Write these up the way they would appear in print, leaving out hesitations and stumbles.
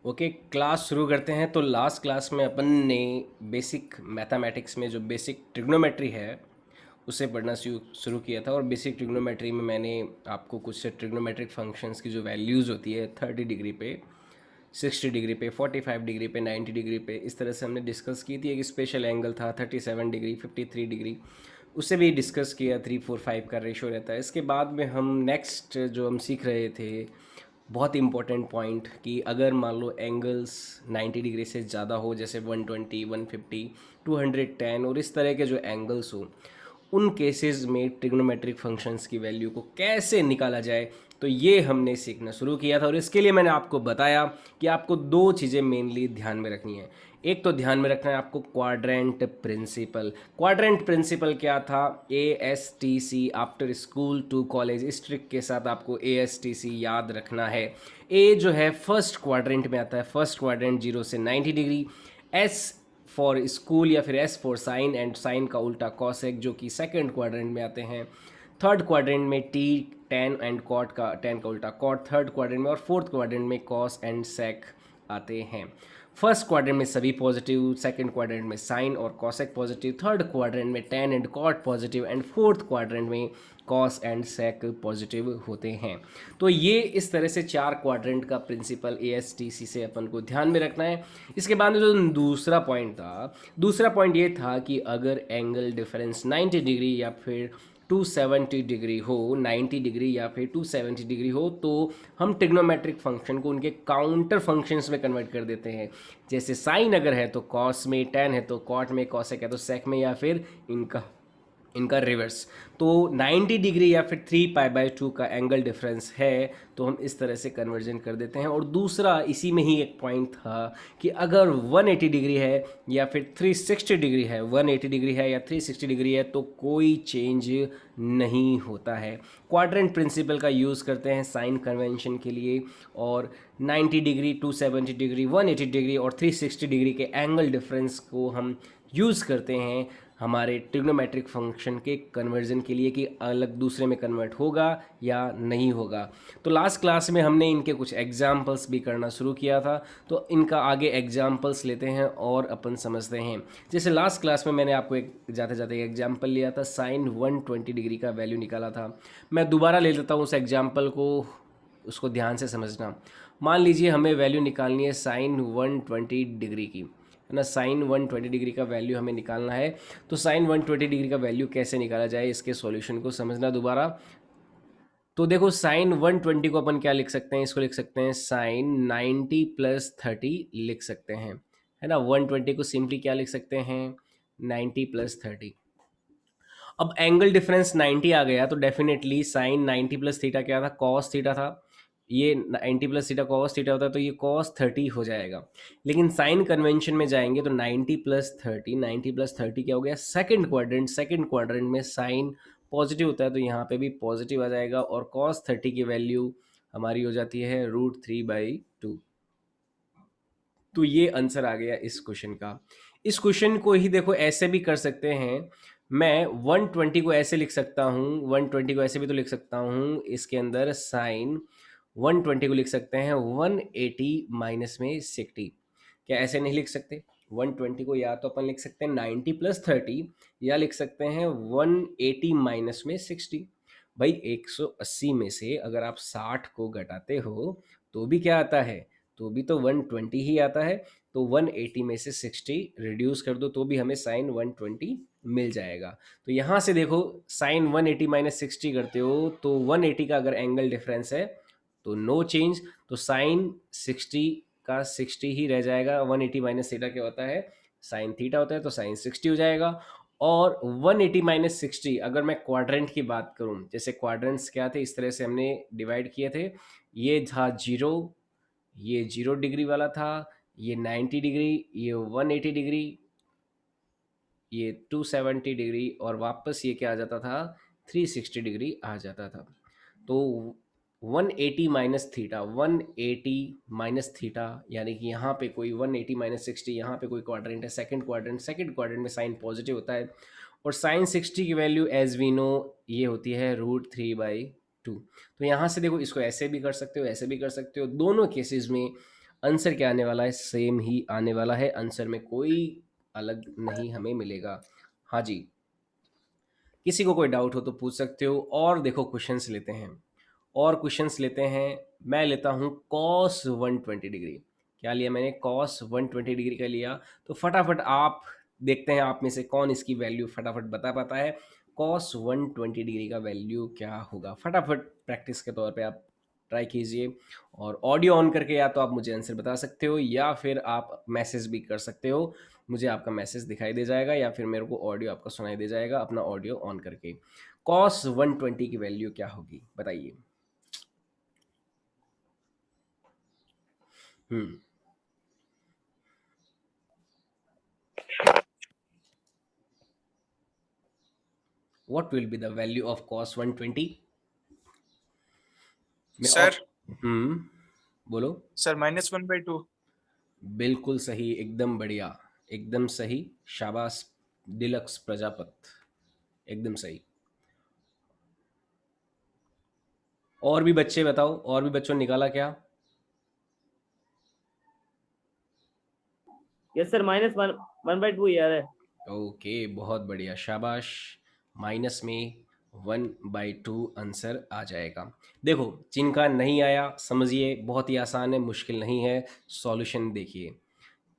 Okay, class शुरू करते हैं। तो लास्ट क्लास में अपन ने बेसिक मैथमेटिक्स में जो बेसिक ट्रिग्नोमेट्री है उसे पढ़ना शुरू किया था। और बेसिक ट्रिग्नोमेट्री में मैंने आपको कुछ ट्रिग्नोमेट्रिक फंक्शंस की जो वैल्यूज़ होती है 30 डिग्री पे, 60 डिग्री पे, 45 डिग्री पे, 90 डिग्री पे, इस तरह से हमने डिस्कस की थी। एक स्पेशल एंगल था 37 डिग्री, 53 डिग्री, उससे भी डिस्कस किया। 3, 4, 5 का रेशो रहता है। इसके बाद में हम नेक्स्ट जो हम सीख रहे थे, बहुत इंपॉर्टेंट पॉइंट, कि अगर मान लो एंगल्स 90 डिग्री से ज़्यादा हो, जैसे 120, 150, 210 और इस तरह के जो एंगल्स हो, उन केसेस में ट्रिग्नोमेट्रिक फंक्शंस की वैल्यू को कैसे निकाला जाए, तो ये हमने सीखना शुरू किया था। और इसके लिए मैंने आपको बताया कि आपको दो चीज़ें मेनली ध्यान में रखनी है। एक तो ध्यान में रखना है आपको क्वाड्रेंट प्रिंसिपल। क्वाड्रेंट प्रिंसिपल क्या था? ASTC, after school to college, इस ट्रिक के साथ आपको ASTC याद रखना है। ए जो है फर्स्ट क्वाड्रेंट में आता है, फर्स्ट क्वाड्रेंट 0 से 90 डिग्री। एस फॉर स्कूल या फिर S for sine, and sine का उल्टा कॉसेक, जो कि सेकंड क्वाड्रेंट में आते हैं। थर्ड क्वाड्रेंट में टी, टेन एंड कॉट का, टेन का उल्टा कॉट थर्ड क्वाड्रेंट में, और फोर्थ क्वाड्रेंट में कॉस एंड सेक आते हैं। फर्स्ट क्वाड्रेंट में सभी पॉजिटिव, सेकंड क्वाड्रेंट में साइन और कॉसेक पॉजिटिव, थर्ड क्वाड्रेंट में tan and cot positive, and fourth quadrant में कॉस एंड सेक पॉजिटिव होते हैं। तो ये इस तरह से चार क्वाड्रेंट का प्रिंसिपल ASTC से अपन को ध्यान में रखना है। इसके बाद में जो दूसरा पॉइंट था, दूसरा पॉइंट ये था कि अगर एंगल डिफरेंस 90 डिग्री या फिर 270 डिग्री हो, 90 डिग्री या फिर 270 डिग्री हो, तो हम ट्रिग्नोमेट्रिक फंक्शन को उनके काउंटर फंक्शंस में कन्वर्ट कर देते हैं। जैसे साइन अगर है तो कॉस में, टेन है तो कॉट में, कॉसेक है तो सेक में, या फिर इनका इनका रिवर्स। तो 90 डिग्री या फिर 3π/2 का एंगल डिफरेंस है, तो हम इस तरह से कन्वर्जन कर देते हैं। और दूसरा इसी में ही एक पॉइंट था कि अगर 180 डिग्री है या फिर 360 डिग्री है, 180 डिग्री है या 360 डिग्री है, तो कोई चेंज नहीं होता है। क्वाड्रेंट प्रिंसिपल का यूज़ करते हैं साइन कन्वेंशन के लिए। और 90 डिग्री, 270 डिग्री, 180 डिग्री और 360 डिग्री के एंगल डिफरेंस को हम यूज़ करते हैं हमारे ट्रिग्नोमेट्रिक फंक्शन के कन्वर्जन के लिए, कि अलग दूसरे में कन्वर्ट होगा या नहीं होगा। तो लास्ट क्लास में हमने इनके कुछ एग्जाम्पल्स भी करना शुरू किया था, तो इनका आगे एग्जाम्पल्स लेते हैं और अपन समझते हैं। जैसे लास्ट क्लास में मैंने आपको एक जाते जाते एक एग्जाम्पल लिया था, साइन 120 डिग्री का वैल्यू निकाला था। मैं दोबारा ले लेता हूँ उस एग्जाम्पल को, उसको ध्यान से समझना। मान लीजिए हमें वैल्यू निकालनी है साइन 120 डिग्री की, है ना। साइन 120 डिग्री का वैल्यू हमें निकालना है। तो साइन 120 डिग्री का वैल्यू कैसे निकाला जाए, इसके सॉल्यूशन को समझना दोबारा। तो देखो, साइन 120 को अपन क्या लिख सकते हैं, इसको लिख सकते हैं साइन 90+30 लिख सकते हैं, है ना। 120 को सिंपली क्या लिख सकते हैं, 90+30। अब एंगल डिफरेंस 90 आ गया, तो डेफिनेटली साइन 90+थीटा क्या था, कॉस थीटा था। ये 90+थीटा कॉस थीटा होता है, तो ये cos 30 हो जाएगा। लेकिन साइन कन्वेंशन में जाएंगे तो 90+30, 90+30 क्या हो गया, सेकंड क्वाड्रेंट, सेकंड क्वाड्रेंट में साइन पॉजिटिव होता है, तो यहाँ पे भी पॉजिटिव आ जाएगा। और cos 30 की वैल्यू हमारी हो जाती है √3/2। तो ये आंसर आ गया इस क्वेश्चन का। इस क्वेश्चन को ही देखो ऐसे भी कर सकते हैं। मैं 120 को ऐसे लिख सकता हूँ, 120 को ऐसे भी तो लिख सकता हूँ, इसके अंदर साइन 120 को लिख सकते हैं 180 माइनस में 60। क्या ऐसे नहीं लिख सकते? 120 को या तो अपन लिख सकते हैं 90+30, या लिख सकते हैं 180 माइनस में 60। भाई 180 में से अगर आप 60 को घटाते हो तो भी क्या आता है, तो भी तो 120 ही आता है। तो 180 में से 60 रिड्यूस कर दो तो भी हमें साइन 120 मिल जाएगा। तो यहाँ से देखो, साइन 180 माइनस 60 करते हो तो 180 का अगर एंगल डिफरेंस है तो नो चेंज, तो साइन 60 का 60 ही रह जाएगा। 180 माइनस थीटा क्या होता है, साइन थीटा होता है, तो साइन 60 हो जाएगा। और 180 माइनस 60 अगर मैं क्वाड्रेंट की बात करूं, जैसे क्वाड्रेंट्स क्या थे, इस तरह से हमने डिवाइड किए थे। ये था 0, ये 0 डिग्री वाला था, ये 90 डिग्री, ये 180 डिग्री, ये 270 डिग्री, और वापस ये क्या आ जाता था, 360 डिग्री आ जाता था। तो 180 माइनस थीटा, 180 माइनस थीटा, यानी कि यहाँ पे कोई 180 माइनस 60, यहाँ पे कोई क्वाड्रेंट है, सेकंड क्वाड्रेंट, सेकंड क्वाड्रेंट में साइन पॉजिटिव होता है। और साइन 60 की वैल्यू एज वी नो ये होती है √3/2। तो यहाँ से देखो, इसको ऐसे भी कर सकते हो, ऐसे भी कर सकते हो। दोनों केसेस में आंसर क्या आने वाला है, सेम ही आने वाला है, आंसर में कोई अलग नहीं हमें मिलेगा। हाँ जी, किसी को कोई डाउट हो तो पूछ सकते हो। और देखो क्वेश्चंस लेते हैं, और क्वेश्चंस लेते हैं। मैं लेता हूँ कॉस 120 डिग्री। क्या लिया मैंने, कॉस 120 डिग्री का लिया। तो फटाफट आप देखते हैं आप में से कौन इसकी वैल्यू फटाफट बता पाता है। कॉस 120 डिग्री का वैल्यू क्या होगा, फटाफट प्रैक्टिस के तौर पे आप ट्राई कीजिए। और ऑडियो ऑन करके या तो आप मुझे आंसर बता सकते हो, या फिर आप मैसेज भी कर सकते हो। मुझे आपका मैसेज दिखाई दे जाएगा, या फिर मेरे को ऑडियो आपका सुनाई दे जाएगा अपना ऑडियो ऑन करके। कॉस 120 की वैल्यू क्या होगी बताइए। Hmm what will be the value of cos 120? मैं सर। बोलो। सर -1/2। बिल्कुल सही, एकदम बढ़िया, एकदम सही, शाबाश डिलक्स प्रजापत, एकदम सही। और भी बच्चे बताओ, और भी बच्चों ने निकाला क्या? यस सर, -1/2 यार है। ओके, बहुत बढ़िया, शाबाश। माइनस में 1/2 आंसर आ जाएगा। देखो, जिनका नहीं आया समझिए बहुत ही आसान है, मुश्किल नहीं है। सॉल्यूशन देखिए,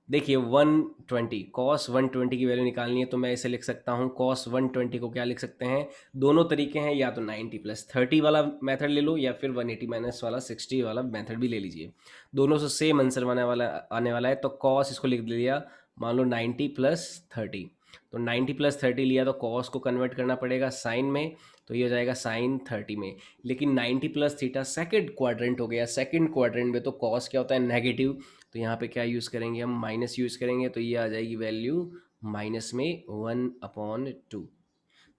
देखिए 120, कॉस 120 की वैल्यू निकालनी है तो मैं इसे लिख सकता हूँ। कॉस 120 को क्या लिख सकते हैं, दोनों तरीके हैं, या तो 90+30 वाला मेथड ले लो, या फिर 180 माइनस वाला 60 वाला मेथड भी ले लीजिए। दोनों से सेम आंसर आने वाला है। तो कॉस इसको लिख दिया, मान लो 90+30। तो 90+30 लिया तो कॉस को कन्वर्ट करना पड़ेगा साइन में, तो ये हो जाएगा साइन 30 में। लेकिन 90+थीटा सेकेंड क्वाड्रेंट हो गया, सेकेंड क्वाड्रेंट में तो कॉस क्या होता है, नेगेटिव। तो यहाँ पे क्या यूज़ करेंगे हम, माइनस यूज़ करेंगे, तो ये आ जाएगी वैल्यू माइनस में 1/2।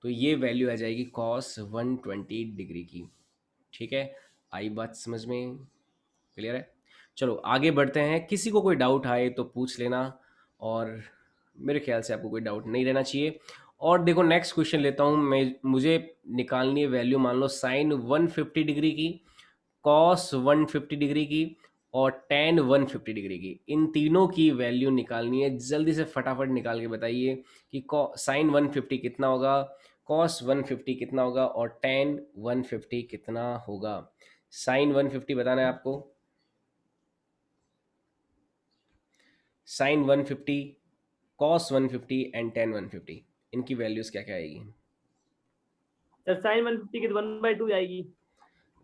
तो ये वैल्यू आ जाएगी कॉस 120 डिग्री की। ठीक है, आई बात समझ में, क्लियर है? चलो आगे बढ़ते हैं, किसी को कोई डाउट आए तो पूछ लेना, और मेरे ख्याल से आपको कोई डाउट नहीं रहना चाहिए। और देखो नेक्स्ट क्वेश्चन लेता हूँ मैं, मुझे निकालनी है वैल्यू, मान लो साइन 150 डिग्री की, कॉस 150 डिग्री की, और टेन 150 डिग्री की। इन तीनों की वैल्यू निकालनी है, जल्दी से फटाफट निकाल के बताइए कि साइन 150 कितना होगा, कॉस 150 कितना होगा, और टेन 150 कितना होगा। साइन 150 बताना है आपको, साइन 150, कॉस 150 एंड टेन 150, इनकी वैल्यूज क्या क्या आएगी? सर साइन 150 की तो 1/2 आएगी।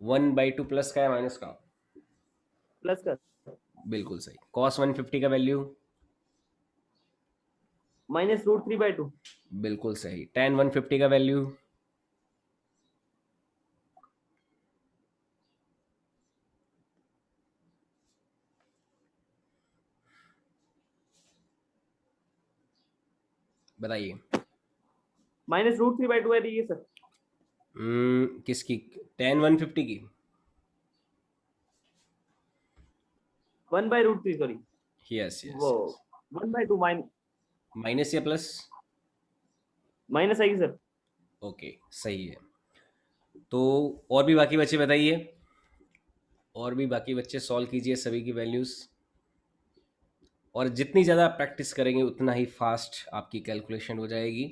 1/2 प्लस का है माइनस का? प्लस का। बिल्कुल सही। कॉस 150 का वैल्यू? -√3/2। बिल्कुल सही। टेन 150 का वैल्यू? बताइए। -√3/2 है ये सर। किसकी, टेन 150 की? 1/√3, सॉरी। यस यस वो यस। 1/2 माइनस या प्लस? माइनस आएगी सर। ओके, सही है। तो और भी बाकी बच्चे बताइए, और भी बाकी बच्चे सॉल्व कीजिए सभी की वैल्यूज़। और जितनी ज़्यादा आप प्रैक्टिस करेंगे उतना ही फास्ट आपकी कैलकुलेशन हो जाएगी।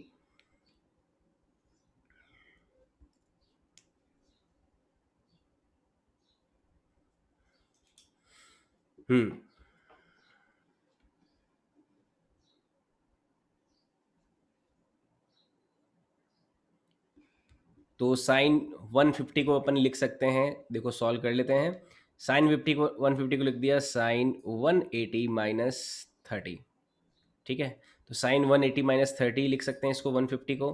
हम्म तो साइन 150 को अपन लिख सकते हैं, देखो सॉल्व कर लेते हैं। साइन 150 को लिख दिया साइन 180 माइनस 30। ठीक है, तो साइन 180 माइनस 30 लिख सकते हैं इसको 150 को।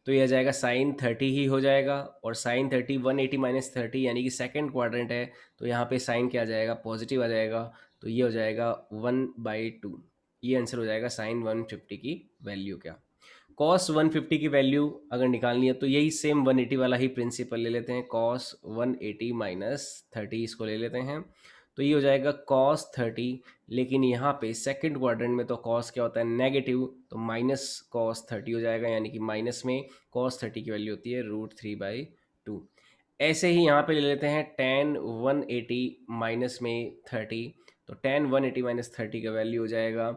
तो ये आ जाएगा साइन 30 ही हो जाएगा, और साइन 30 180 माइनस 30 यानी कि सेकेंड क्वाड्रेंट है, तो यहाँ पे साइन क्या आ जाएगा, पॉजिटिव आ जाएगा। तो ये हो जाएगा 1/2। ये आंसर हो जाएगा साइन 150 की वैल्यू क्या। कॉस 150 की वैल्यू अगर निकालनी है तो यही सेम 180 वाला ही प्रिंसिपल ले लेते हैं, कॉस 180 माइनस 30 इसको ले लेते हैं। तो ये हो जाएगा कॉस 30, लेकिन यहाँ पे सेकंड क्वाड्रेंट में तो कॉस क्या होता है, नेगेटिव, तो माइनस कॉस 30 हो जाएगा, यानी कि माइनस में कॉस 30 की वैल्यू होती है √3/2। ऐसे ही यहाँ पे ले लेते हैं टेन 180 माइनस में 30। तो tan 180 माइनस 30 का वैल्यू हो जाएगा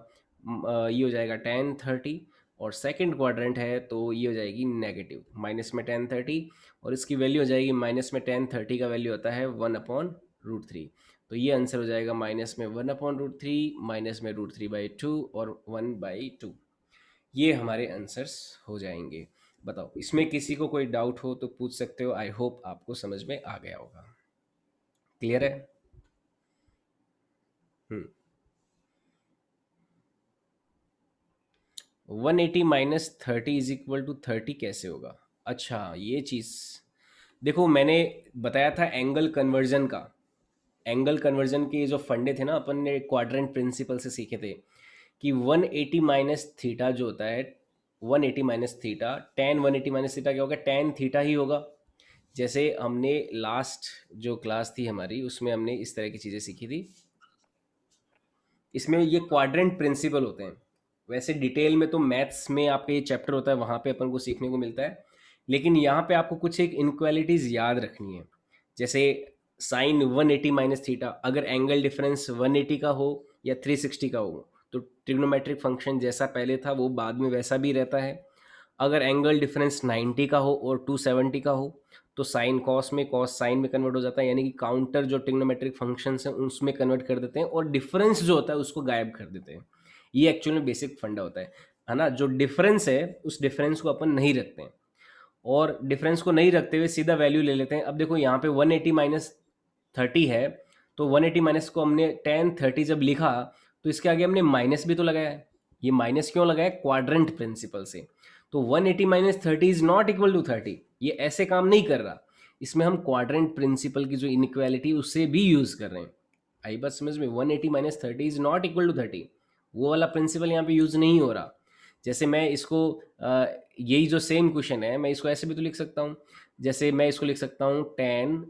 ये हो जाएगा tan 30, और सेकंड क्वाड्रेंट है तो ये हो जाएगी नेगेटिव, माइनस में tan 30, और इसकी वैल्यू हो जाएगी माइनस में tan 30 का वैल्यू होता है 1/√3। तो ये आंसर हो जाएगा माइनस में 1/√3, माइनस में √3/2 और 1/2। ये हमारे आंसर्स हो जाएंगे। बताओ, इसमें किसी को कोई डाउट हो तो पूछ सकते हो। आई होप आपको समझ में आ गया होगा। क्लियर है? हम्म। 180 माइनस 30 इज इक्वल टू 30 कैसे होगा? अच्छा, ये चीज़ देखो, मैंने बताया था एंगल कन्वर्जन का। एंगल कन्वर्जन के जो फंडे थे ना, अपन ने क्वाड्रेंट प्रिंसिपल से सीखे थे कि 180 माइनस थीटा जो होता है, 180 minus theta, ten 180 minus theta क्या होगा? टेन थीटा ही होगा। जैसे हमने लास्ट जो क्लास थी हमारी, उसमें हमने इस तरह की चीज़ें सीखी थी। इसमें ये क्वाड्रेंट प्रिंसिपल होते हैं। वैसे डिटेल में तो मैथ्स में आपका ये चैप्टर होता है, वहाँ पे अपन को सीखने को मिलता है, लेकिन यहाँ पे आपको कुछ एक इनक्वालिटीज़ याद रखनी है। जैसे साइन 180 माइनस थीटा, अगर एंगल डिफरेंस 180 का हो या 360 का हो, तो ट्रिग्नोमेट्रिक फंक्शन जैसा पहले था वो बाद में वैसा भी रहता है। अगर एंगल डिफरेंस 90 का हो और 270 का हो, तो साइन कॉस में, कॉस साइन में कन्वर्ट हो जाता है, यानी कि काउंटर जो ट्रिग्नोमेट्रिक फंक्शंस हैं उसमें कन्वर्ट कर देते हैं, और डिफरेंस जो होता है उसको गायब कर देते हैं। ये एक्चुअली में बेसिक फंडा होता है ना? जो डिफरेंस है उस डिफरेंस को अपन नहीं रखते हैं, और डिफरेंस को नहीं रखते हुए सीधा वैल्यू ले लेते हैं। अब देखो यहाँ पे 180 माइनस 30 है, तो 180 माइनस को हमने टेन 30 जब लिखा, तो इसके आगे हमने माइनस भी तो लगाया है। ये माइनस क्यों लगाया? क्वाड्रेंट प्रिंसिपल से। तो 180 minus 30 is not equal to 30, ये ऐसे काम नहीं कर रहा। इसमें हम क्वाड्रेंट प्रिंसिपल की जो इनइक्वालिटी उससे भी यूज कर रहे हैं। आई बात समझ में? 180 minus 30 is not equal to 30, वो वाला प्रिंसिपल यहाँ पे यूज नहीं हो रहा। जैसे मैं इसको यही जो सेम क्वेश्चन है, मैं इसको ऐसे भी तो लिख सकता हूँ। जैसे मैं इसको लिख सकता हूँ टेन,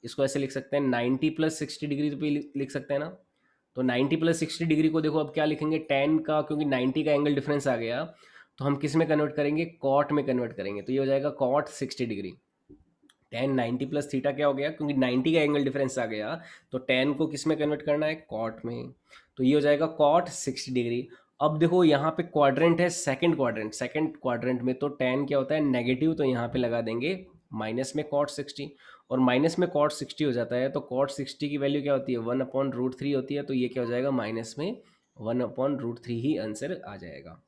इसको ऐसे लिख सकते हैं 90 प्लस 60 डिग्री तो भी लिख सकते हैं ना। तो 90 प्लस 60 डिग्री को देखो अब क्या लिखेंगे, टेन का, क्योंकि 90 का एंगल डिफरेंस आ गया, तो हम किस में कन्वर्ट करेंगे? कॉट में कन्वर्ट करेंगे। तो ये हो जाएगा cot 60 degree. Tan 90 plus theta क्या हो गया? क्योंकि 90 का एंगल डिफरेंस आ गया, तो टेन को किस में कन्वर्ट करना है? कॉट में। तो ये हो जाएगा कॉट 60 डिग्री। अब देखो यहाँ पे क्वाड्रेंट है, सेकंड क्वाड्रेंट, सेकंड क्वाड्रेंट में तो टेन क्या होता है? नेगेटिव, तो यहाँ पे लगा देंगे माइनस में कॉट 60, और माइनस में कॉट 60 हो जाता है, तो कॉट 60 की वैल्यू क्या होती है? 1/√3 होती है। तो ये क्या हो जाएगा? माइनस में 1/√3 ही आंसर आ जाएगा।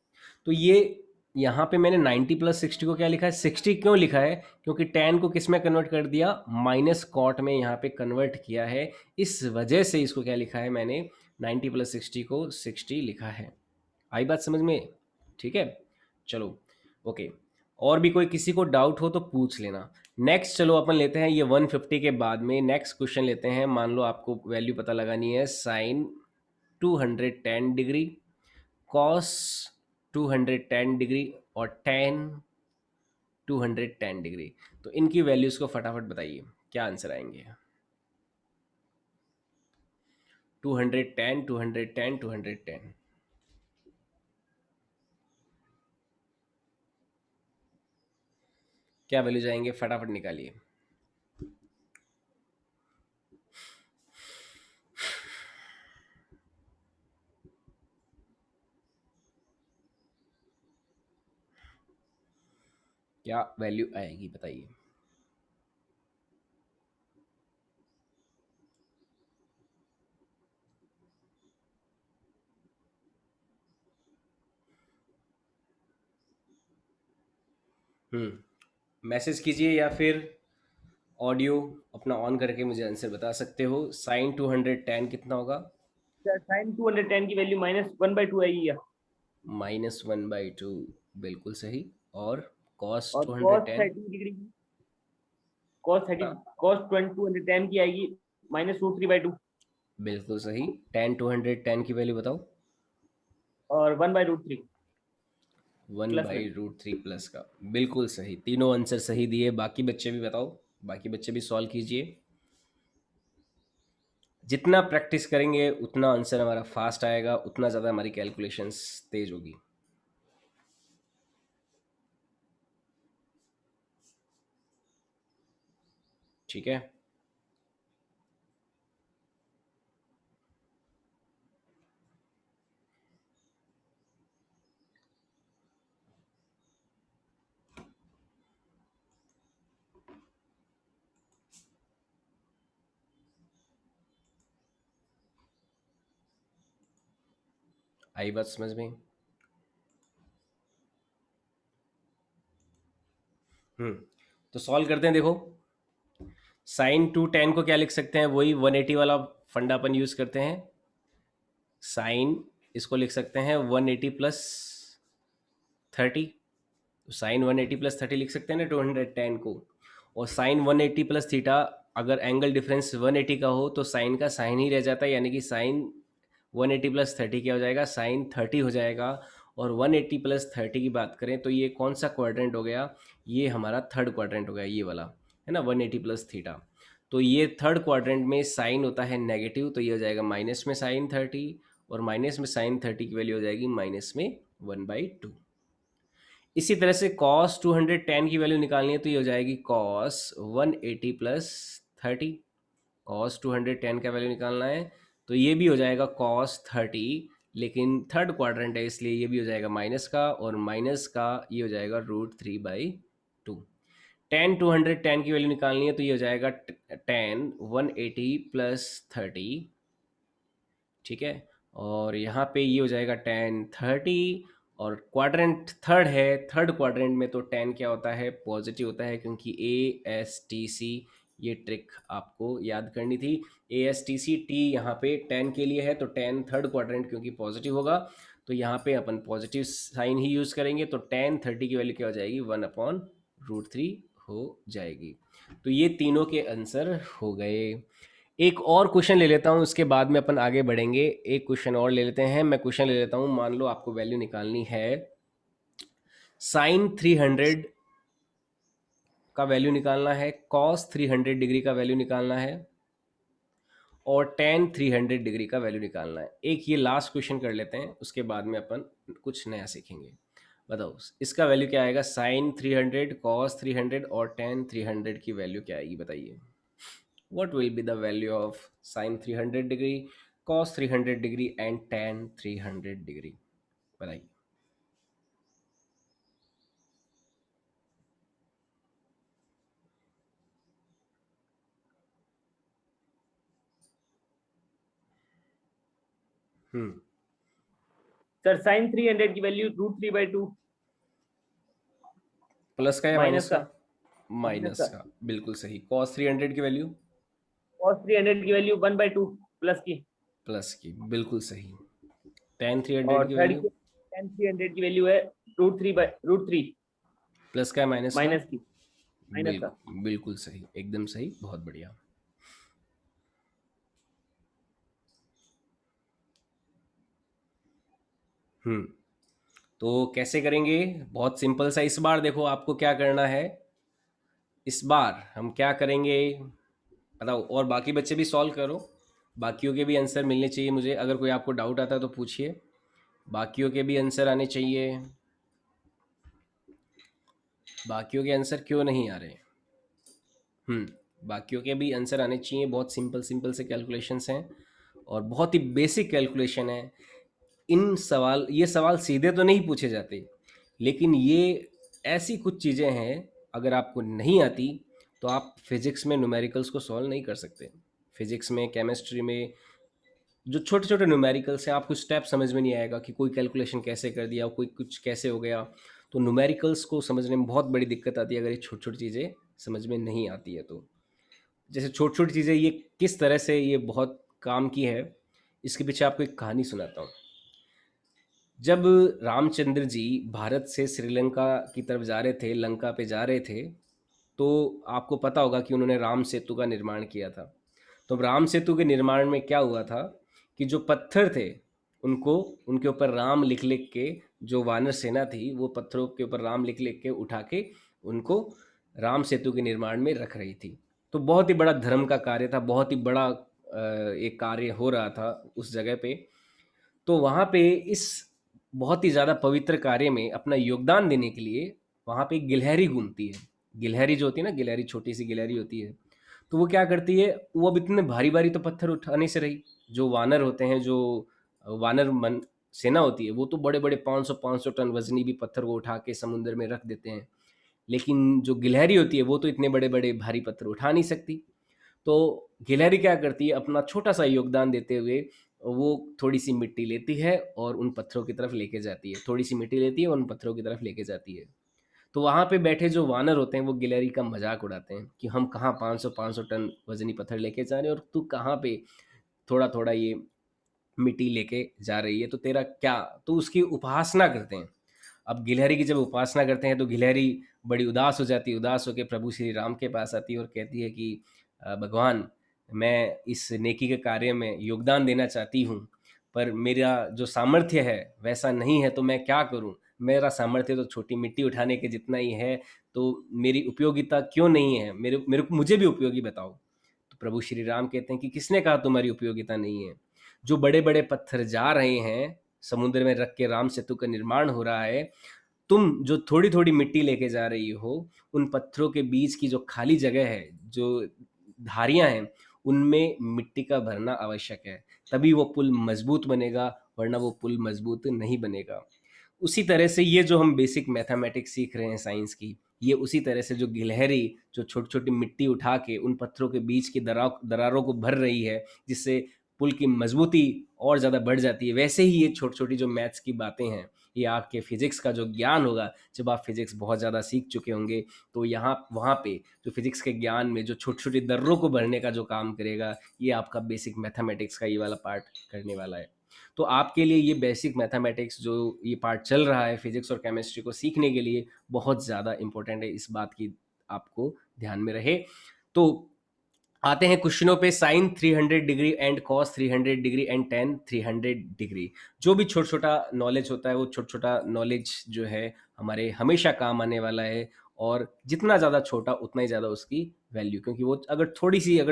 तो ये यहाँ पे मैंने 90 प्लस 60 को क्या लिखा है? 60 क्यों लिखा है? क्योंकि tan को किस में कन्वर्ट कर दिया? माइनस कॉट में यहाँ पे कन्वर्ट किया है, इस वजह से इसको क्या लिखा है मैंने? 90 प्लस 60 को 60 लिखा है। आई बात समझ में? ठीक है, चलो, ओके। और भी कोई किसी को डाउट हो तो पूछ लेना। नेक्स्ट चलो अपन लेते हैं ये 150 के बाद में नेक्स्ट क्वेश्चन लेते हैं। मान लो आपको वैल्यू पता लगानी है, साइन 210 डिग्री, कॉस 210 डिग्री, और टेन 210 डिग्री। तो इनकी वैल्यूज को फटाफट बताइए, क्या आंसर आएंगे? 210, 210, 210, क्या वैल्यूज आएंगे? फटाफट निकालिए। क्या वैल्यू आएगी बताइए। मैसेज कीजिए या फिर ऑडियो अपना ऑन करके मुझे आंसर बता सकते हो। साइन 210 कितना होगा? साइन 210 की वैल्यू -1/2 आएगी या? -1/2, बिल्कुल सही। और कॉस और two cos hundred ten 30 degree की, कॉस 210 की आएगी -√3/2, बिल्कुल सही। टेन 210 की वैल्यू बताओ। और 1/√3 वन प्लस में। बाई रूट थ्री प्लस का, बिल्कुल सही। तीनों आंसर सही दिए। बाकी बच्चे भी बताओ, बाकी बच्चे भी सॉल्व कीजिए। जितना प्रैक्टिस करेंगे उतना आंसर हमारा फास्ट आएगा, उतना ज़्यादा हमारी कैलकुलेशंस तेज होगी। ठीक है। आई बात समझ में? तो सॉल्व करते हैं। देखो, साइन टू टेन को क्या लिख सकते हैं, वही 180 वाला फंडा अपन यूज करते हैं। साइन इसको लिख सकते हैं 180 प्लस 30। तो साइन 180 प्लस 30 लिख सकते हैं ना 210 को। और साइन 180 प्लस थीटा, अगर एंगल डिफरेंस 180 का हो तो साइन का साइन ही रह जाता है, यानी कि साइन 180 प्लस 30 क्या हो जाएगा, साइन 30 हो जाएगा। और 180 प्लस 30 की बात करें तो ये कौन सा क्वाड्रेंट हो गया, ये हमारा थर्ड क्वाड्रेंट हो गया, ये वाला है ना 180 प्लस थीटा। तो ये थर्ड क्वाड्रेंट में साइन होता है नेगेटिव, तो ये हो जाएगा माइनस में साइन 30, और माइनस में साइन 30 की वैल्यू हो जाएगी माइनस में 1/2। इसी तरह से कॉस 210 की वैल्यू निकालनी है, तो ये हो जाएगी कॉस 180 प्लस 30। कॉस 210 का वैल्यू निकालना है तो ये भी हो जाएगा कॉस 30, लेकिन थर्ड क्वाड्रेंट है इसलिए ये भी हो जाएगा माइनस का, और माइनस का ये हो जाएगा √3/2। टेन 210 की वैल्यू निकालनी है तो ये हो जाएगा टेन 180 प्लस 30, ठीक है। और यहाँ पे ये हो जाएगा टेन 30, और क्वाड्रेंट थर्ड है, थर्ड क्वाड्रेंट में तो टेन क्या होता है, पॉजिटिव होता है, क्योंकि ASTC, ये ट्रिक आपको याद करनी थी। ASTC टी यहाँ पे टेन के लिए है, तो टेन थर्ड क्वाड्रेंट क्योंकि पॉजिटिव होगा, तो यहाँ पे अपन पॉजिटिव साइन ही यूज़ करेंगे। तो टेन 30 की वैल्यू क्या हो जाएगी, 1/√3 हो जाएगी। तो ये तीनों के आंसर हो गए। एक और क्वेश्चन ले लेता हूँ, उसके बाद में अपन आगे बढ़ेंगे। एक क्वेश्चन और ले लेते हैं। मैं क्वेश्चन ले लेता हूँ, मान लो आपको वैल्यू निकालनी है साइन 300 का वैल्यू निकालना है, कॉस 300 डिग्री का वैल्यू निकालना है, और टेन 300 डिग्री का वैल्यू निकालना है। एक ये लास्ट क्वेश्चन कर लेते हैं, उसके बाद में अपन कुछ नया सीखेंगे। बताओ इसका वैल्यू क्या आएगा, साइन 300, कॉस 300 और टेन 300 की वैल्यू क्या आएगी, बताइए। What will be the value of sin 300 degree, cos 300 degree and tan 300 degree? बताइए। सर साइन 300 की वैल्यू √3/2। प्लस का या माइनस माइनस का? का। माइनस माइनस का। का, बिल्कुल सही। cos 300 की वैल्यू cos 300 की वैल्यू 1/2 प्लस की। प्लस की, बिल्कुल सही। tan 300 और की थर्ड वैल्यू की tan 300 की वैल्यू है √3 प्लस का या माइनस का? माइनस की। माइनस का। बिल्कुल बिल्कुल सही, एकदम सही, बहुत बढ़िया। हम्म तो कैसे करेंगे, बहुत सिंपल सा। इस बार देखो आपको क्या करना है, इस बार हम क्या करेंगे बताओ, और बाकी बच्चे भी सॉल्व करो, बाकियों के भी आंसर मिलने चाहिए मुझे। अगर कोई आपको डाउट आता है तो पूछिए, बाकियों के भी आंसर आने चाहिए। बाकियों के आंसर क्यों नहीं आ रहे? बाकियों के भी आंसर आने चाहिए। बहुत सिंपल सिंपल से कैलकुलेशंस हैं, और बहुत ही बेसिक कैलकुलेशन है। ये सवाल सीधे तो नहीं पूछे जाते, लेकिन ये ऐसी कुछ चीज़ें हैं, अगर आपको नहीं आती तो आप फिज़िक्स में न्यूमेरिकल्स को सॉल्व नहीं कर सकते। फिज़िक्स में, केमिस्ट्री में जो छोटे छोटे न्यूमेरिकल्स हैं, आपको स्टेप समझ में नहीं आएगा कि कोई कैलकुलेशन कैसे कर दिया, कोई कुछ कैसे हो गया। तो न्यूमेरिकल्स को समझने में बहुत बड़ी दिक्कत आती है अगर ये छोटी छोटी चीज़ें समझ में नहीं आती है तो। जैसे छोटी छोटी चीज़ें ये किस तरह से ये बहुत काम की है, इसके पीछे आपको एक कहानी सुनाता हूँ। जब रामचंद्र जी भारत से श्रीलंका की तरफ जा रहे थे, लंका पे जा रहे थे, तो आपको पता होगा कि उन्होंने राम सेतु का निर्माण किया था। तो राम सेतु के निर्माण में क्या हुआ था कि जो पत्थर थे उनको, उनके ऊपर राम लिख लिख के, जो वानर सेना थी वो पत्थरों के ऊपर राम लिख लिख के उठा के उनको राम सेतु के निर्माण में रख रही थी। तो बहुत ही बड़ा धर्म का कार्य था, बहुत ही बड़ा एक कार्य हो रहा था उस जगह पे। तो वहाँ पे इस बहुत ही ज़्यादा पवित्र कार्य में अपना योगदान देने के लिए वहाँ पे एक गिलहरी घूमती है। गिलहरी जो होती है ना, गिलहरी छोटी सी गिलहरी होती है, तो वो क्या करती है, वो अब इतने भारी भारी तो पत्थर उठाने से रही। जो वानर होते हैं, जो वानर मन सेना होती है, वो तो बड़े बड़े 500 टन वजनी भी पत्थर को उठा के समुद्र में रख देते हैं, लेकिन जो गिलहरी होती है वो तो इतने बड़े बड़े भारी पत्थर उठा नहीं सकती। तो गिलहरी क्या करती है, अपना छोटा सा योगदान देते हुए वो थोड़ी सी मिट्टी लेती है और उन पत्थरों की तरफ लेके जाती है, थोड़ी सी मिट्टी लेती है और उन पत्थरों की तरफ लेके जाती है। तो वहाँ पे बैठे जो वानर होते हैं वो गिलहरी का मजाक उड़ाते हैं कि हम कहाँ 500 टन वजनी पत्थर लेके जा रहे हैं और तू कहाँ पे थोड़ा थोड़ा ये मिट्टी लेके जा रही है, तो तेरा क्या। तो उसकी उपासना करते हैं। अब गिलहरी की जब उपासना करते हैं तो गिलहरी बड़ी उदास हो जाती है, उदास होकर प्रभु श्री राम के पास आती है और कहती है कि भगवान, मैं इस नेकी के कार्य में योगदान देना चाहती हूँ, पर मेरा जो सामर्थ्य है वैसा नहीं है, तो मैं क्या करूँ। मेरा सामर्थ्य तो छोटी मिट्टी उठाने के जितना ही है, तो मेरी उपयोगिता क्यों नहीं है, मेरे मेरे को मुझे भी उपयोगी बताओ। तो प्रभु श्री राम कहते हैं कि किसने कहा तुम्हारी उपयोगिता नहीं है। जो बड़े बड़े पत्थर जा रहे हैं, समुद्र में रख के राम सेतु का निर्माण हो रहा है, तुम जो थोड़ी थोड़ी मिट्टी लेके जा रही हो, उन पत्थरों के बीच की जो खाली जगह है, जो धारियां हैं, उनमें मिट्टी का भरना आवश्यक है, तभी वो पुल मजबूत बनेगा, वरना वो पुल मजबूत नहीं बनेगा। उसी तरह से ये जो हम बेसिक मैथमेटिक्स सीख रहे हैं साइंस की, ये उसी तरह से जो गिलहरी जो छोटी छोटी मिट्टी उठा के उन पत्थरों के बीच की दरारों को भर रही है, जिससे पुल की मजबूती और ज़्यादा बढ़ जाती है, वैसे ही ये छोटी छोटी जो मैथ्स की बातें हैं, ये आपके फिजिक्स का जो ज्ञान होगा, जब आप फिजिक्स बहुत ज़्यादा सीख चुके होंगे, तो यहाँ वहाँ पे जो फिजिक्स के ज्ञान में जो छोटी छोटी दर्रों को भरने का जो काम करेगा, ये आपका बेसिक मैथमेटिक्स का ये वाला पार्ट करने वाला है। तो आपके लिए ये बेसिक मैथमेटिक्स जो ये पार्ट चल रहा है फिजिक्स और केमिस्ट्री को सीखने के लिए बहुत ज़्यादा इंपॉर्टेंट है, इस बात की आपको ध्यान में रहे। तो आते हैं क्वेश्चनों पे। Sine 300 degree and cos 300 degree and tan 300 degree. जो भी छोटा छोटा नॉलेज होता है, वो छोटा छोटा नॉलेज जो है हमारे हमेशा काम आने वाला है, और जितना ज़्यादा छोटा उतना ही ज़्यादा उसकी वैल्यू, क्योंकि वो अगर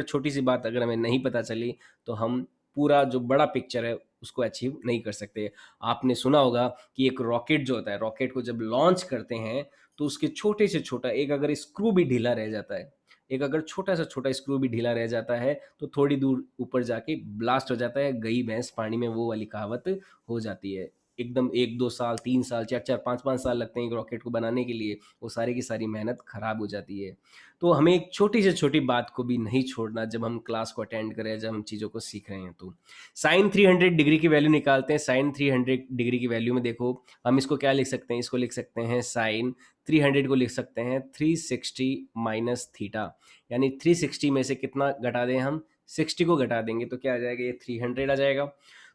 छोटी सी बात अगर हमें नहीं पता चली, तो हम पूरा जो बड़ा पिक्चर है उसको अचीव नहीं कर सकते। आपने सुना होगा कि एक रॉकेट जो होता है, रॉकेट को जब लॉन्च करते हैं, तो उसके छोटे से छोटा एक अगर स्क्रू भी ढीला रह जाता है, एक अगर छोटा सा छोटा स्क्रू भी ढीला रह जाता है, तो थोड़ी दूर ऊपर जाके ब्लास्ट हो जाता है, गई भैंस पानी में, वो वाली कहावत हो जाती है। एकदम 1-2 साल 3 साल 4-4 5-5 साल लगते हैं एक रॉकेट को बनाने के लिए, वो सारी की सारी मेहनत खराब हो जाती है। तो हमें एक छोटी से छोटी बात को भी नहीं छोड़ना जब हम क्लास को अटेंड करें, जब हम चीज़ों को सीख रहे हैं। तो साइन 300 डिग्री की वैल्यू निकालते हैं। साइन 300 डिग्री की वैल्यू में देखो, हम इसको क्या लिख सकते हैं, इसको लिख सकते हैं साइन 300 को लिख सकते हैं 360 माइनस थीटा, यानी 360 में से कितना घटा दें हम, 60 को घटा देंगे तो क्या आ जाएगा, ये 300 आ जाएगा।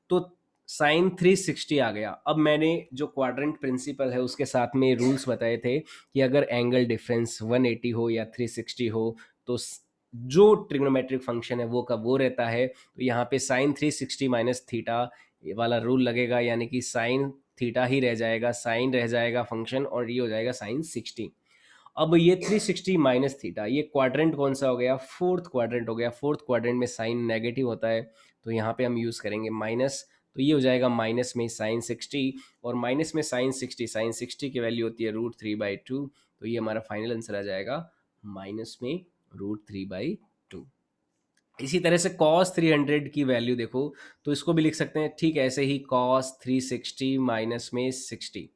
तो साइन 360 आ गया। अब मैंने जो क्वाड्रेंट प्रिंसिपल है उसके साथ में रूल्स बताए थे कि अगर एंगल डिफरेंस 180 हो या 360 हो, तो जो ट्रिग्नोमेट्रिक फंक्शन है वो का वो रहता है। तो यहाँ पे साइन 360 माइनस थीटा वाला रूल लगेगा, यानी कि साइन थीटा ही रह जाएगा, साइन रह जाएगा फंक्शन, और ये हो जाएगा साइन 60। अब ये 360 माइनस थीटा, ये क्वाड्रेंट कौन सा हो गया, फोर्थ क्वाड्रेंट हो गया। फोर्थ क्वाड्रेंट में साइन नेगेटिव होता है, तो यहाँ पे हम यूज़ करेंगे माइनस, तो ये हो जाएगा माइनस में साइन 60, और माइनस में साइन 60 की वैल्यू होती है √3/2, तो ये हमारा फाइनल आंसर आ जाएगा माइनस में √3/2। इसी तरह से cos 300 की वैल्यू देखो, तो इसको भी लिख सकते हैं ठीक ऐसे ही, cos 360 माइनस में 60,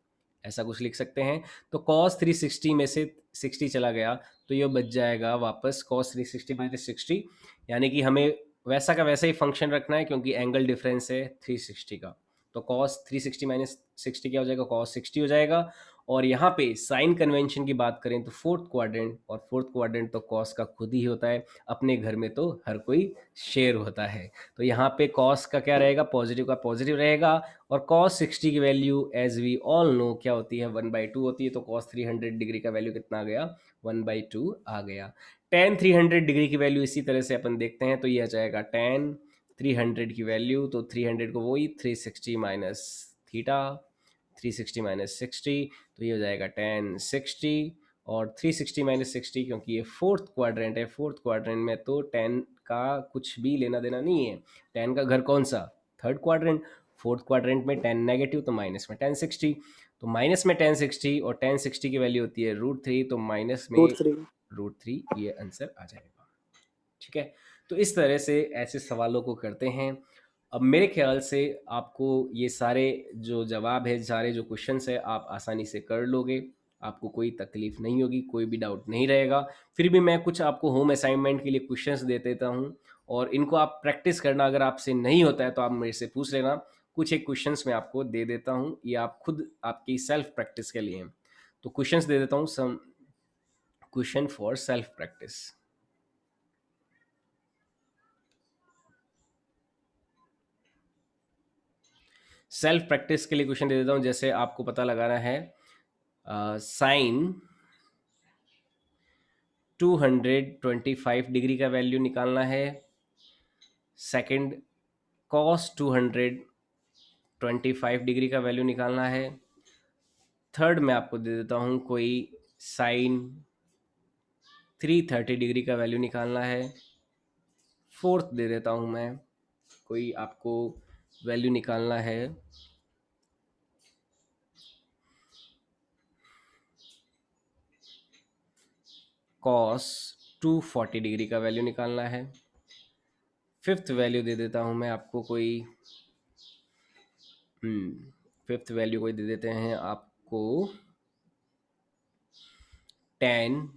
ऐसा कुछ लिख सकते हैं। तो cos 360 में से 60 चला गया, तो ये बच जाएगा वापस cos 360 माइनस 60, यानी कि हमें वैसा का वैसा ही फंक्शन रखना है, क्योंकि एंगल डिफरेंस है 360 का। तो cos 360 माइनस 60 क्या हो जाएगा, cos 60 हो जाएगा। और यहाँ पे साइन कन्वेंशन की बात करें तो फोर्थ क्वाड्रेंट, और फोर्थ क्वाड्रेंट तो कॉस का खुद ही होता है, अपने घर में तो हर कोई शेयर होता है। तो यहाँ पे कॉस का क्या रहेगा, पॉजिटिव का पॉजिटिव रहेगा। और कॉस 60 की value as we all know क्या होती है, 1/2 होती है। तो कॉस 300 डिग्री का वैल्यू कितना आ गया, 1/2 आ गया। टेन 300 डिग्री की वैल्यू इसी तरह से अपन देखते हैं, तो ये आ जाएगा टेन 300 की वैल्यू, तो 300 को वही 360 माइनस थीटा, 360 माइनस 60, तो ये हो जाएगा टेन 60। और 360 माइनस 60, क्योंकि ये फोर्थ क्वाड्रेंट है, फोर्थ क्वाड्रेंट में तो टेन का कुछ भी लेना देना नहीं है। टेन का घर कौन सा, थर्ड क्वाड्रेंट। फोर्थ क्वाड्रेंट में टेन नेगेटिव, तो माइनस में टेन 60, तो माइनस में टेन 60, और टेन 60 की वैल्यू होती है √3, तो माइनस में √3। √3, ये आंसर आ जाएगा। ठीक है, तो इस तरह से ऐसे सवालों को करते हैं। अब मेरे ख्याल से आपको ये सारे जो जवाब है, सारे जो क्वेश्चंस है, आप आसानी से कर लोगे, आपको कोई तकलीफ नहीं होगी, कोई भी डाउट नहीं रहेगा। फिर भी मैं कुछ आपको होम असाइनमेंट के लिए क्वेश्चंस दे देता हूँ, और इनको आप प्रैक्टिस करना, अगर आपसे नहीं होता है तो आप मेरे से पूछ लेना। कुछ एक क्वेश्चंस मैं आपको दे देता हूँ, ये आप खुद आपकी सेल्फ प्रैक्टिस के लिए हैं। तो क्वेश्चंस दे देता हूँ, some question for self practice. Self practice के लिए क्वेश्चन दे देता हूँ, जैसे आपको पता लगाना है साइन 225 डिग्री का वैल्यू निकालना है। सेकंड, कॉस 225 डिग्री का वैल्यू निकालना है। थर्ड मैं आपको दे देता हूँ कोई साइन 330 डिग्री का वैल्यू निकालना है। फोर्थ दे देता हूँ मैं, कोई आपको वैल्यू निकालना है कॉस 240 डिग्री का वैल्यू निकालना है। फिफ्थ वैल्यू दे देता हूँ मैं आपको कोई फिफ्थ वैल्यू कोई दे देते हैं आपको टेन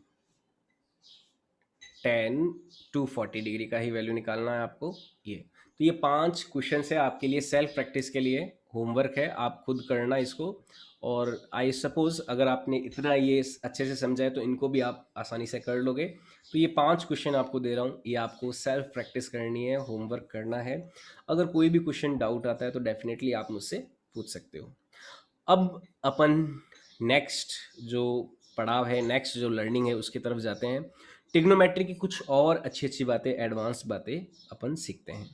240 डिग्री का ही वैल्यू निकालना है आपको। ये तो ये 5 क्वेश्चन है आपके लिए, सेल्फ प्रैक्टिस के लिए होमवर्क है, आप खुद करना इसको। और आई सपोज अगर आपने इतना ये अच्छे से समझा है तो इनको भी आप आसानी से कर लोगे। तो ये 5 क्वेश्चन आपको दे रहा हूँ, ये आपको सेल्फ प्रैक्टिस करनी है, होमवर्क करना है। अगर कोई भी क्वेश्चन डाउट आता है तो डेफिनेटली आप मुझसे पूछ सकते हो। अब अपन नेक्स्ट जो पड़ाव है, नेक्स्ट जो लर्निंग है उसकी तरफ जाते हैं। ट्रिग्नोमेट्री की कुछ और अच्छी अच्छी बातें, एडवांस बातें अपन सीखते हैं।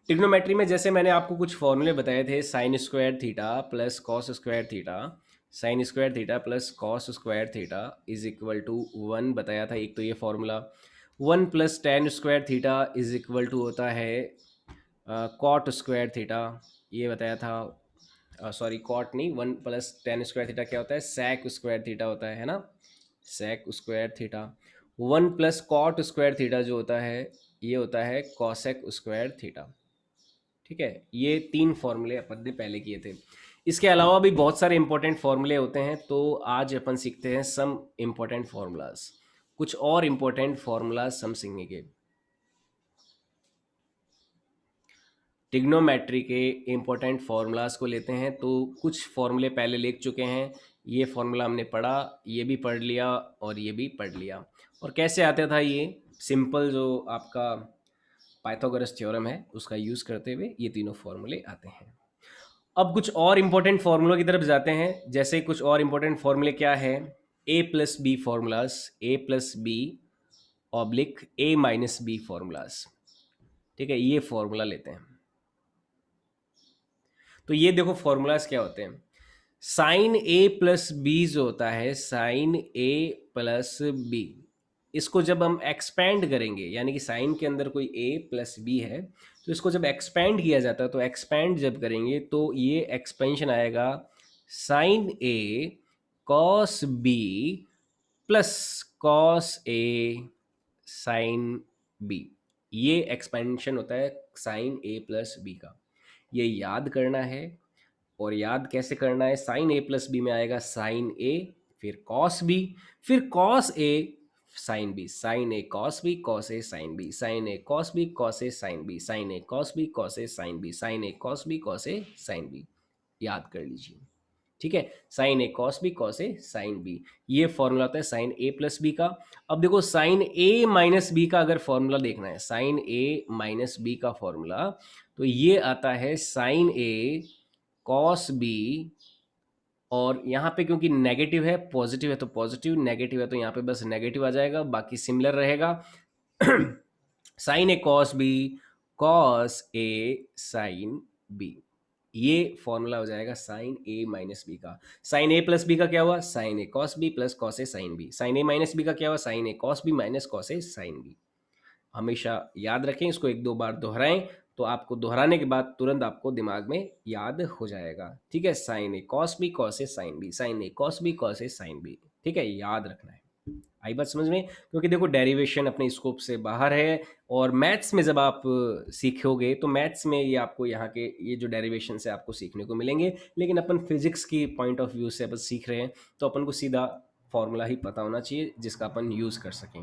ट्रिग्नोमेट्री में जैसे मैंने आपको कुछ फॉर्मूले बताए थे, sine square theta plus cos square theta, sine square theta plus cos square theta is equal to 1 बताया था। एक तो ये formula 1 plus tan square theta is equal to होता है कॉट स्क्वायर थीटा, ये बताया था। सॉरी कॉट नहीं, 1 प्लस टेन स्क्वायर थीटा क्या होता है, सेक स्क्वायर थीटा होता है ना, sec square theta. 1 plus cot square theta जो होता है ये होता है कॉसेक स्क्वायर थीटा। ठीक है, ये 3 फॉर्मूले अपन ने पहले किए थे। इसके अलावा भी बहुत सारे इंपॉर्टेंट फॉर्मूले होते हैं, तो आज अपन सीखते हैं सम इंपॉर्टेंट फॉर्मूलाज, कुछ और इंपॉर्टेंट फॉर्मूलाज हम सीखेंगे। ट्रिग्नोमेट्री के इंपॉर्टेंट फार्मूलाज को लेते हैं। तो कुछ फार्मूले पहले लिख चुके हैं, ये फार्मूला हमने पढ़ा, ये भी पढ़ लिया और ये भी पढ़ लिया। और कैसे आता था, ये सिंपल जो आपका पाइथागोरस थ्योरम है उसका यूज़ करते हुए ये तीनों फार्मूले आते हैं। अब कुछ और इंपॉर्टेंट फार्मूलों की तरफ जाते हैं। जैसे कुछ और इंपॉर्टेंट फार्मूले क्या है, A plus B formulas, A plus B oblique A minus B formulas. ठीक है, ये फार्मूला लेते हैं। तो ये देखो फॉर्मूलाज क्या होते हैं। साइन ए प्लस बी जो होता है, साइन ए प्लस बी, इसको जब हम एक्सपैंड करेंगे, यानी कि साइन के अंदर कोई ए प्लस बी है, तो इसको जब एक्सपैंड किया जाता है, तो एक्सपैंड जब करेंगे तो ये एक्सपेंशन आएगा sign A cos B plus cos A sine B. ये एक्सपेंशन होता है साइन ए प्लस बी का, ये याद करना है। और याद कैसे करना है, साइन ए प्लस बी में आएगा साइन ए, फिर कॉस बी, फिर cos A sine B, sign A cos B, cos A sine B, sign A cos B, cos A sine B, sign A cos B, cos A sine B, sign A cos B, cos A sine B. याद कर लीजिए। ठीक है, sign A cos B, cos A sine B, ये formula होता है sign ए plus B का। अब देखो साइन ए माइनस बी का अगर फॉर्मूला देखना है, साइन ए माइनस बी का फॉर्मूला, तो ये आता है साइन ए कॉस बी, और यहाँ पे क्योंकि नेगेटिव है, पॉजिटिव है तो पॉजिटिव, नेगेटिव है तो यहाँ पे बस नेगेटिव आ जाएगा, बाकी सिमिलर रहेगा। Sign A cos B, cos A sine B, ये फॉर्मूला हो जाएगा साइन ए माइनस बी का। साइन ए प्लस बी का क्या हुआ, sign A cos B plus cos A sine B. Sign A minus B का क्या हुआ, sign A cos B minus cos A sine B. हमेशा याद रखें, इसको एक दो बार दोहराएं तो आपको दोहराने के बाद तुरंत आपको दिमाग में याद हो जाएगा। ठीक है, sign A cos B cos A sine B, sign A cos B cos A sine B. ठीक है, याद रखना है। आई बात समझ में, क्योंकि देखो डेरिवेशन अपने स्कोप से बाहर है, और मैथ्स में जब आप सीखोगे तो मैथ्स में ये आपको यहाँ के ये जो डेरिवेशन से आपको सीखने को मिलेंगे, लेकिन अपन फिजिक्स की पॉइंट ऑफ व्यू से अपन सीख रहे हैं, तो अपन को सीधा फॉर्मूला ही पता होना चाहिए जिसका अपन यूज़ कर सकें।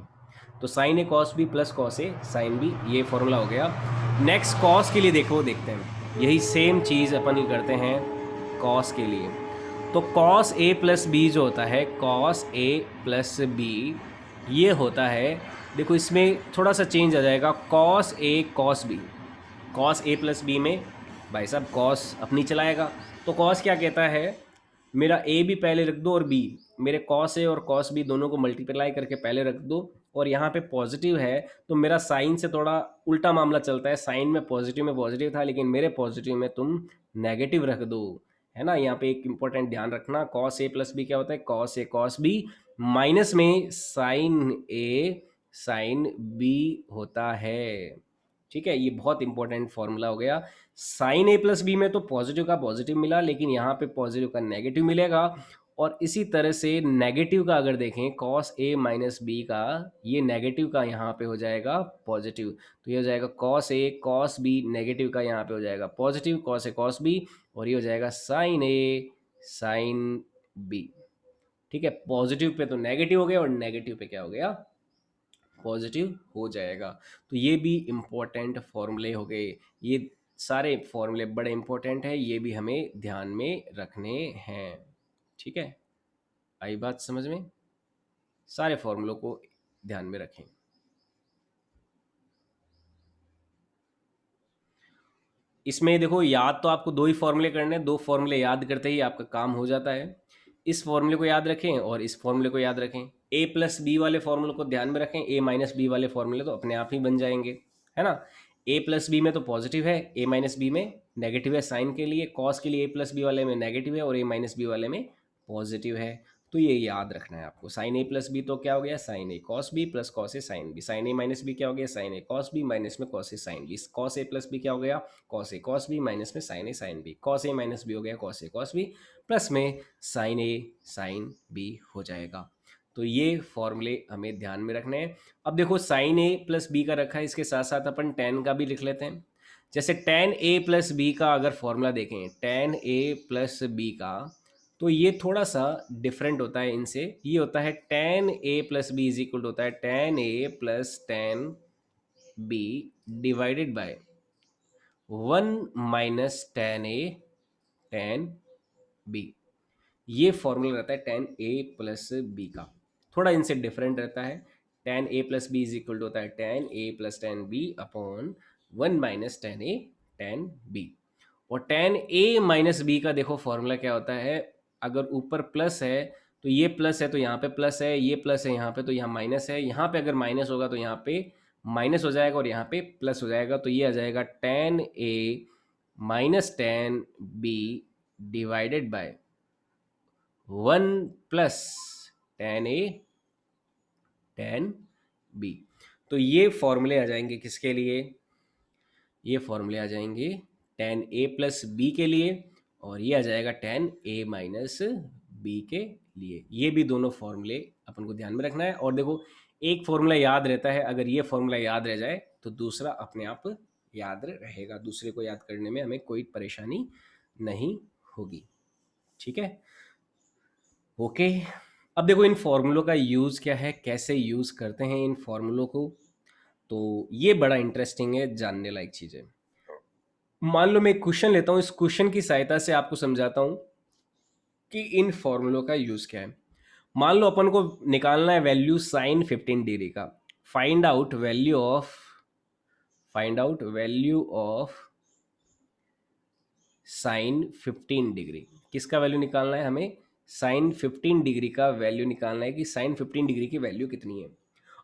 तो sign A cos B plus cos A sine B, ये फॉर्मूला हो गया। नेक्स्ट कॉस के लिए देखो, देखते हैं यही सेम चीज़ अपन ही करते हैं कॉस के लिए। तो कॉस ए प्लस बी जो होता है, कॉस ए प्लस बी, ये होता है, देखो इसमें थोड़ा सा चेंज आ जाएगा, cos A cos B. Cos A plus B में भाई साहब कॉस अपनी चलाएगा, तो कॉस क्या कहता है, मेरा ए भी पहले रख दो और बी, मेरे कॉस ए और कॉस बी दोनों को मल्टीप्लाई करके पहले रख दो, और यहाँ पे पॉजिटिव है तो मेरा साइन से थोड़ा उल्टा मामला चलता है, साइन में पॉजिटिव था, लेकिन मेरे पॉजिटिव में तुम नेगेटिव रख दो, है ना। यहाँ पे एक इंपॉर्टेंट ध्यान रखना, कॉस ए प्लस बी क्या होता है, cos A cos B, minus में साइन ए साइन बी होता है। ठीक है, ये बहुत इंपॉर्टेंट फॉर्मूला हो गया। साइन ए प्लस बी में तो पॉजिटिव का पॉजिटिव मिला, लेकिन यहाँ पे पॉजिटिव का नेगेटिव मिलेगा, और इसी तरह से नेगेटिव का अगर देखें, कॉस ए माइनस बी का, ये नेगेटिव का यहाँ पे हो जाएगा पॉजिटिव, तो ये हो जाएगा cos A cos B, negative का यहाँ पे हो जाएगा positive, cos A cos B, और ये हो जाएगा साइन ए साइन बी। ठीक है, पॉजिटिव पे तो नेगेटिव हो गया, और नेगेटिव पे क्या हो गया, पॉजिटिव हो जाएगा। तो ये भी इम्पोर्टेंट फॉर्मूले हो गए, ये सारे फॉर्मूले बड़े इंपॉर्टेंट है, ये भी हमें ध्यान में रखने हैं। ठीक है, आई बात समझ में, सारे फॉर्मूलों को ध्यान में रखें। इसमें देखो, याद तो आपको दो ही फॉर्मूले करने हैं, दो फॉर्मूले याद करते ही आपका काम हो जाता है। इस फॉर्मूले को याद रखें और इस फॉर्मूले को याद रखें, ए प्लस बी वाले फॉर्मूले को ध्यान में रखें, ए माइनस बी वाले फॉर्मूले तो अपने आप ही बन जाएंगे, है ना। ए प्लस बी में तो पॉजिटिव है, ए माइनस बी में नेगेटिव है, साइन के लिए, कॉस के लिए ए प्लस बी वाले में नेगेटिव है और ए माइनस बी वाले में पॉजिटिव है। तो ये याद रखना है आपको, साइन ए प्लस बी तो क्या हो गया, sign A cos B plus cos A sine B, sign A minus B क्या हो गया, साइन ए कॉस बी माइनस में cos A sine B, cos A plus B क्या हो गया, cos A cos B minus में sign A sine B, cos A minus B हो गया cos A cos B plus में साइन ए sine B हो जाएगा। तो ये फॉर्मूले हमें ध्यान में रखने हैं। अब देखो, साइन ए प्लस बी का रखा है, इसके साथ साथ अपन टेन का भी लिख लेते हैं। जैसे टेन ए प्लस बी का अगर फॉर्मूला देखें, टेन ए प्लस बी का, तो ये थोड़ा सा डिफरेंट होता है इनसे, ये होता है tan A plus B is equal होता है tan A plus tan B divided by 1 minus tan A tan B. ये फॉर्मूला रहता है टेन ए प्लस बी का, थोड़ा इनसे डिफरेंट रहता है। Tan A plus B is equal होता है tan A plus tan B upon 1 minus tan A tan B. और टेन ए माइनस बी का देखो फॉर्मूला क्या होता है, अगर ऊपर प्लस है तो ये प्लस है, तो यहाँ पे प्लस है, ये प्लस है यहाँ पे, तो यहाँ माइनस है, यहाँ पे अगर माइनस होगा तो यहाँ पे माइनस हो जाएगा और यहाँ पे प्लस हो जाएगा, तो ये आ जाएगा tan A minus tan B divided by 1 plus tan A tan B. तो ये फॉर्मूले आ जाएंगे किसके लिए, ये फॉर्मूले आ जाएंगे टेन ए प्लस बी के लिए, और ये आ जाएगा टेन ए माइनस बी के लिए। ये भी दोनों फॉर्मूले अपन को ध्यान में रखना है। और देखो, एक फॉर्मूला याद रहता है, अगर ये फॉर्मूला याद रह जाए तो दूसरा अपने आप याद रहेगा, दूसरे को याद करने में हमें कोई परेशानी नहीं होगी। ठीक है, ओके। अब देखो, इन फॉर्मूलों का यूज़ क्या है, कैसे यूज़ करते हैं इन फॉर्मूलों को, तो ये बड़ा इंटरेस्टिंग है, जानने लायक चीज़ है। मान लो मैं एक क्वेश्चन लेता हूँ, इस क्वेश्चन की सहायता से आपको समझाता हूँ कि इन फॉर्मूलों का यूज़ क्या है। मान लो अपन को निकालना है वैल्यू साइन 15 डिग्री का, find out value of sine 15 degree. किसका वैल्यू निकालना है हमें, साइन 15 डिग्री का वैल्यू निकालना है कि साइन 15 डिग्री की वैल्यू कितनी है।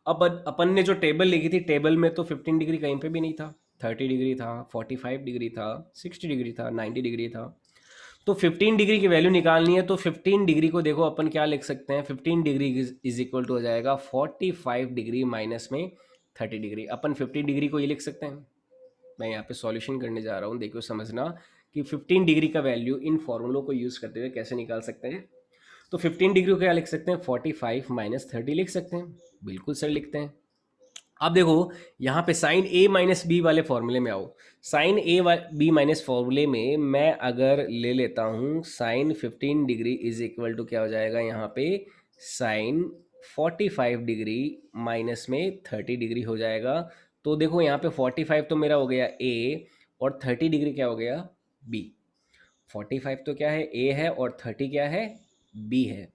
अब अपन ने जो टेबल लिखी थी, टेबल में तो 15 डिग्री कहीं पे भी नहीं था, 30 डिग्री था, 45 डिग्री था, 60 डिग्री था, 90 डिग्री था। तो 15 डिग्री की वैल्यू निकालनी है, तो 15 डिग्री को देखो अपन क्या लिख सकते हैं, 15 डिग्री इज इक्वल टू हो जाएगा 45 डिग्री माइनस में 30 डिग्री। अपन 15 डिग्री को ये लिख सकते हैं, मैं यहाँ पे सॉल्यूशन करने जा रहा हूँ, देखो समझना कि 15 डिग्री का वैल्यू इन फॉर्मूलों को यूज़ करते हुए कैसे निकाल सकते हैं। तो 15 डिग्री को क्या लिख सकते हैं, 45 माइनस 30 लिख सकते हैं, बिल्कुल सर लिखते हैं। अब देखो, यहाँ पे साइन ए माइनस बी वाले फॉर्मूले में आओ, साइन ए बी माइनस फॉर्मूले में मैं अगर ले लेता हूँ sine 15 degree is equal to क्या हो जाएगा यहाँ पे, साइन 45 डिग्री माइनस में 30 डिग्री हो जाएगा। तो देखो यहाँ पे 45 तो मेरा हो गया ए, और 30 डिग्री क्या हो गया, बी। 45 तो क्या है, ए है, और 30 क्या है, बी है।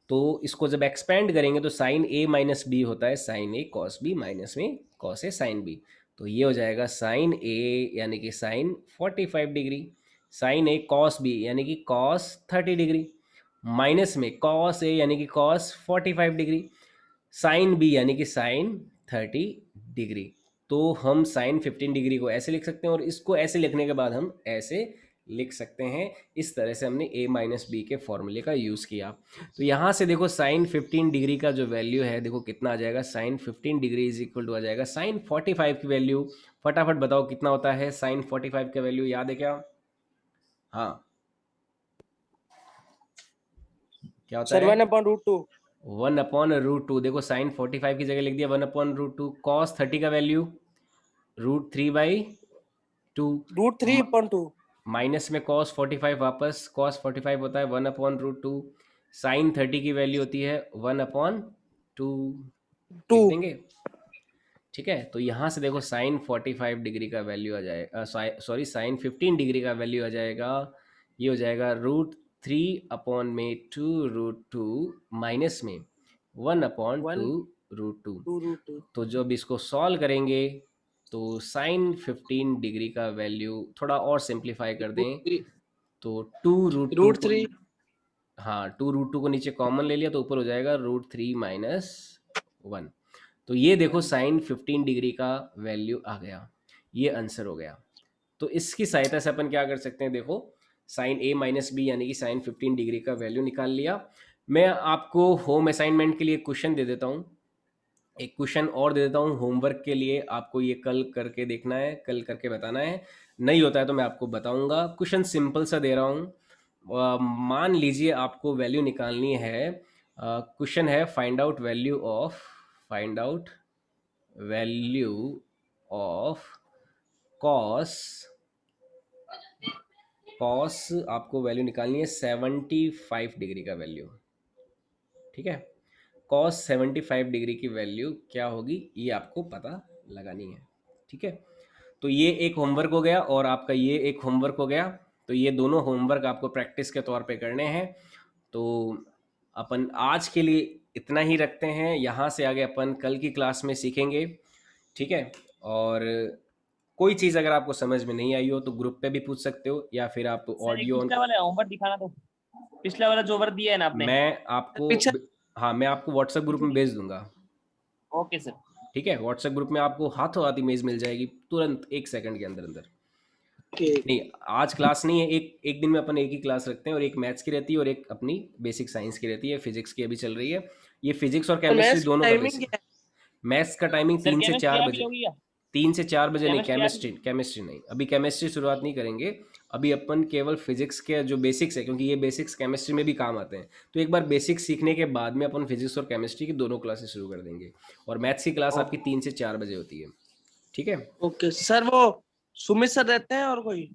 तो इसको जब एक्सपेंड करेंगे तो साइन ए माइनस बी होता है साइन ए कॉस बी, माइनस में कॉस ए साइन बी। तो ये हो जाएगा साइन ए यानी कि साइन 45 डिग्री, साइन ए कॉस बी यानी कि कॉस 30 डिग्री, माइनस में कॉस ए यानी कि कॉस 45 डिग्री, साइन बी यानी कि साइन 30 डिग्री। तो हम साइन 15 डिग्री को ऐसे लिख सकते हैं, और इसको ऐसे लिखने के बाद हम ऐसे लिख सकते हैं। इस तरह से हमने a माइनस बी के फॉर्मूले का यूज़ किया। तो यहाँ से देखो साइन 15 डिग्री का जो वैल्यू है, देखो कितना आ जाएगा, sine 15 degree is equal to आ जाएगा साइन 45 की वैल्यू। फटाफट बताओ कितना होता है साइन 45 का वैल्यू, याद है क्या? हाँ, क्या होता सर है? 1/√2। 1/√2। देखो साइन 45 की जगह लिख दिया 1/√2। कॉस 30 का वैल्यू √3/2। √3/2। माइनस में कॉस 45, वापस कॉस 45 होता है 1/√2। साइन 30 की वैल्यू होती है 1/2। लिख 2। देंगे, ठीक है। तो यहाँ से देखो साइन 45 डिग्री का वैल्यू आ जाएगा, सॉरी साइन 15 डिग्री का वैल्यू आ जाएगा, ये हो जाएगा √3/2 माइनस में 1/2 1/2√2। तो जब इसको सॉल्व करेंगे तो साइन 15 डिग्री का वैल्यू थोड़ा और सिंप्लीफाई कर दें तो 2√2 को, √3। हाँ 2√2 को नीचे कॉमन ले लिया तो ऊपर हो जाएगा √3 - 1। तो ये देखो साइन 15 डिग्री का वैल्यू आ गया, ये आंसर हो गया। तो इसकी सहायता से अपन क्या कर सकते हैं, देखो साइन a माइनस बी यानी कि साइन 15 डिग्री का वैल्यू निकाल लिया। मैं आपको होम असाइनमेंट के लिए क्वेश्चन दे देता हूँ, एक क्वेश्चन और दे देता हूँ होमवर्क के लिए। आपको ये कल करके देखना है, कल करके बताना है, नहीं होता है तो मैं आपको बताऊंगा। क्वेश्चन सिंपल सा दे रहा हूँ। मान लीजिए आपको वैल्यू निकालनी है, क्वेश्चन है find out value of cos आपको वैल्यू निकालनी है 75 डिग्री का वैल्यू, ठीक है। कॉस 75 डिग्री की वैल्यू क्या होगी ये आपको पता लगानी है, ठीक है। तो ये एक होमवर्क हो गया और आपका ये एक होमवर्क हो गया। तो ये दोनों होमवर्क आपको प्रैक्टिस के तौर पे करने हैं। तो अपन आज के लिए इतना ही रखते हैं, यहाँ से आगे अपन कल की क्लास में सीखेंगे, ठीक है। और कोई चीज़ अगर आपको समझ में नहीं आई हो तो ग्रुप पे भी पूछ सकते हो, या फिर आप सर एक ऑडियो, पिछला वाला होमवर्क दिखाना, तो पिछला वाला जो वर्क दिया है ना आपने। मैं आपको, पीछे। हाँ मैं आपको व्हाट्सएप ग्रुप में भेज दूंगा, ओके सर। ठीक है। व्हाट्सएप ग्रुप में आपको हाथों हाथ इमेज मिल जाएगी तुरंत 1 सेकंड के अंदर अंदर। नहीं, आज क्लास नहीं है, एक एक दिन में अपन एक ही क्लास रखते हैं, और एक मैथ्स की रहती है और एक अपनी बेसिक साइंस की रहती है, फिजिक्स की अभी चल रही है। ये फिजिक्स और केमिस्ट्री मैथ्स की दोनों का टाइमिंग बेसिक। क्या मैथ्स का टाइमिंग सर 3 से 4 केमिस्ट्री आप ही बजे। लोगी क्या? 3 से 4 बजे नहीं, केमिस्ट्री आप ही? केमिस्ट्री नहीं, अभी केमिस्ट्री शुरुआत नहीं करेंगे। अभी अपन केवल फिजिक्स के जो बेसिक्स है, क्योंकि ये बेसिक्स केमिस्ट्री में भी काम आते हैं, तो एक बार बेसिक्स सीखने के बाद में अपन फिजिक्स और केमिस्ट्री की दोनों क्लासेस शुरू कर देंगे। और मैथ्स की क्लास आपकी 3 से 4 बजे होती है, ठीक है। ओके सर, वो सुमित सर रहते हैं और कोई?